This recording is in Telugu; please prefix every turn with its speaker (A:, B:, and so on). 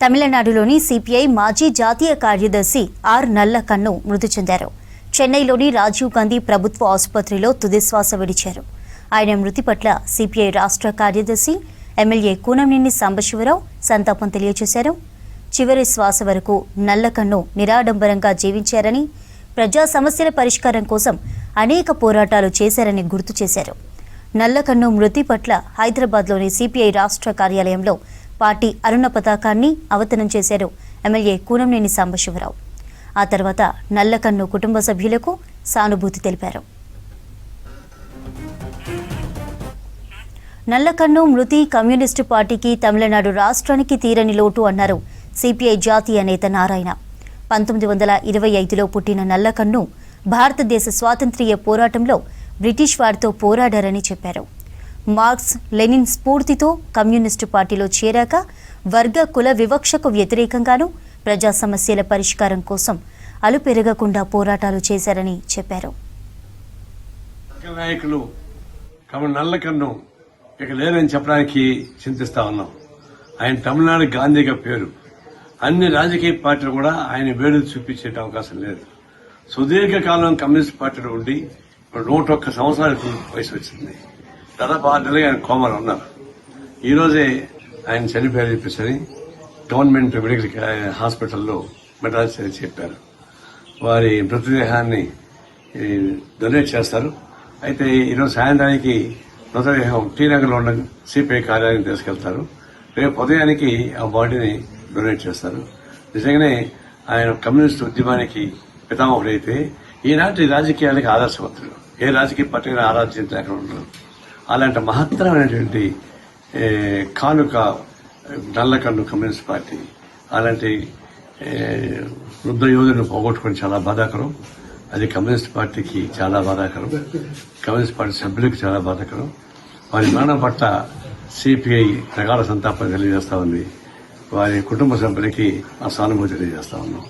A: తమిళనాడులోని సిపిఐ మాజీ జాతీయ కార్యదర్శి ఆర్ నల్లకన్ను మృతి చెందారు. చెన్నైలోని రాజీవ్ గాంధీ ప్రభుత్వ ఆసుపత్రిలో తుదిశ్వాస విడిచారు. ఆయన మృతి పట్ల సిపిఐ రాష్ట్ర కార్యదర్శి ఎమ్మెల్యే కూనంనేని సాంబశివరావు సంతాపం తెలియజేశారు. చివరి శ్వాస వరకు నల్లకన్ను నిరాడంబరంగా జీవించారని, ప్రజా సమస్యల పరిష్కారం కోసం అనేక పోరాటాలు చేశారని గుర్తు చేశారు. నల్లకన్ను మృతి పట్ల హైదరాబాద్లోని సిపిఐ రాష్ట్ర కార్యాలయంలో పార్టీ అరుణ పతాకాన్ని అవతరణ చేశారు ఎమ్మెల్యే కూనంనేని సాంబశివరావు. ఆ తర్వాత నల్లకన్ను కుటుంబ సభ్యులకు సానుభూతి తెలిపారు. నల్లకన్ను మృతి కమ్యూనిస్టు పార్టీకి, తమిళనాడు రాష్ట్రానికి తీరని లోటు అన్నారు సిపిఐ జాతీయ నేత నారాయణ. 1925లో పుట్టిన నల్లకన్ను భారతదేశ స్వాతంత్ర్య పోరాటంలో బ్రిటిష్ వారితో పోరాడారని చెప్పారు. మార్క్స్, లెనిన్ స్ఫూర్తితో కమ్యూనిస్టు పార్టీలో చేరాక వర్గ కుల వివక్షకు వ్యతిరేకంగానూ ప్రజా సమస్యల పరిష్కారం కోసం అలుపెరగకుండా పోరాటాలు చేశారని చెప్పారు.
B: నాయకులు నల్లకన్ను ఇక లేరని చెప్పడానికి చింతిస్తా ఉన్నాం. ఆయన తమిళనాడు గాంధీగా పేరు. అన్ని రాజకీయ పార్టీలు కూడా ఆయన వేడు చూపించే అవకాశం లేదు. సుదీర్ఘకాలం కమ్యూనిస్ట్ పార్టీలో ఉండి 101 సంవత్సరాలకు వయసు వచ్చింది. దాదాపు 6 నెలలుగా ఆయన కోమాలో ఉన్నారు. ఈ రోజే ఆయన చనిపోయారు చెప్పేసి గవర్నమెంట్ మెడికల్ హాస్పిటల్లో మెడ్రాస్ చెప్పారు. వారి మృతదేహాన్ని డొనేట్ చేస్తారు. అయితే ఈరోజు సాయంత్రానికి మృతదేహం టీనగర్లో ఉన్న సిపిఐ కార్యాలయానికి తీసుకెళ్తారు. రేపు ఉదయానికి ఆ బాడీని డొనేట్ చేస్తారు. నిజంగానే ఆయన కమ్యూనిస్ట్ ఉద్యమానికి పితామహుడైతే ఈనాటి రాజకీయాలకు ఆదర్శవంతుడు. ఏ రాజకీయ పార్టీని ఆరాధించలేక ఉండరు. అలాంటి మహత్తరమైనటువంటి కానుక నల్లకన్ను కమ్యూనిస్ట్ పార్టీ. అలాంటి వృద్ధ యోధులను పోగొట్టుకుని చాలా బాధాకరం. అది కమ్యూనిస్ట్ పార్టీకి చాలా బాధాకరం. కమ్యూనిస్ట్ పార్టీ సభ్యులకు చాలా బాధాకరం. వారి మరణం పట్ల సిపిఐ ప్రగాఢ సంతాపం తెలియజేస్తా ఉంది. వారి కుటుంబ సభ్యులకి ఆ సానుభూతి తెలియజేస్తా ఉన్నాం.